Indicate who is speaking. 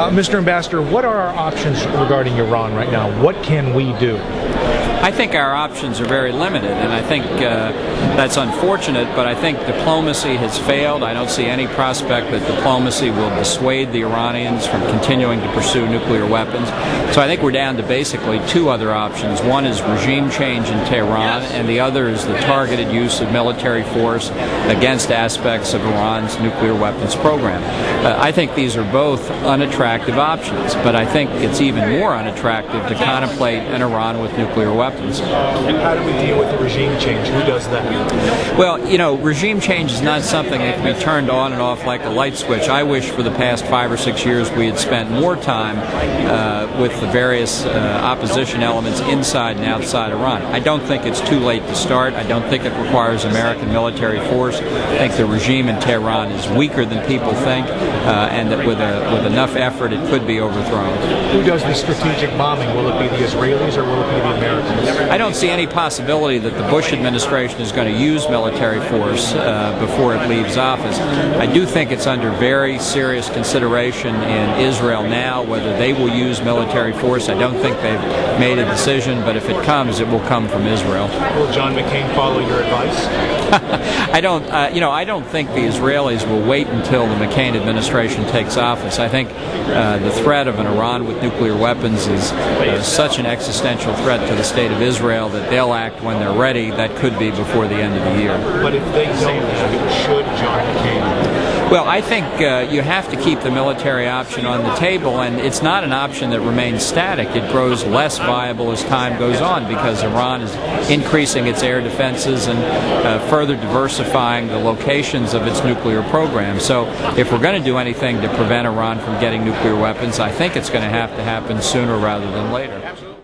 Speaker 1: Mr. Ambassador, what are our options regarding Iran right now? What can we do?
Speaker 2: I think our options are very limited, and I think that's unfortunate, but I think diplomacy has failed. I don't see any prospect that diplomacy will dissuade the Iranians from continuing to pursue nuclear weapons. So I think we're down to basically two other options. One is regime change in Tehran, and the other is the targeted use of military force against aspects of Iran's nuclear weapons program. I think these are both unattractive options, but I think it's even more unattractive to contemplate an Iran with nuclear weapons.
Speaker 1: And how do we deal with the regime change? Who does that?
Speaker 2: Well, you know, regime change is not something that can be turned on and off like a light switch. I wish for the past 5 or 6 years we had spent more time with the various opposition elements inside and outside Iran. I don't think it's too late to start. I don't think it requires American military force. I think the regime in Tehran is weaker than people think, and that with enough effort it could be overthrown.
Speaker 1: Who does the strategic bombing? Will it be the Israelis or will it be the Americans?
Speaker 2: I don't see any possibility that the Bush administration is going to use military force before it leaves office. I do think it's under very serious consideration in Israel now whether they will use military force. I don't think they've made a decision, but if it comes, it will come from Israel.
Speaker 1: Will John McCain follow your advice?
Speaker 2: I don't think the Israelis will wait until the McCain administration takes office. I think the threat of an Iran with nuclear weapons is such an existential threat to the state of Israel that they'll act when they're ready. That could be before the end of the year.
Speaker 1: But if they don't have it, should John McCain?
Speaker 2: Well, I think you have to keep the military option on the table, and it's not an option that remains static. It grows less viable as time goes on because Iran is increasing its air defenses and further diversifying the locations of its nuclear program. So if we're going to do anything to prevent Iran from getting nuclear weapons, I think it's going to happen sooner rather than later.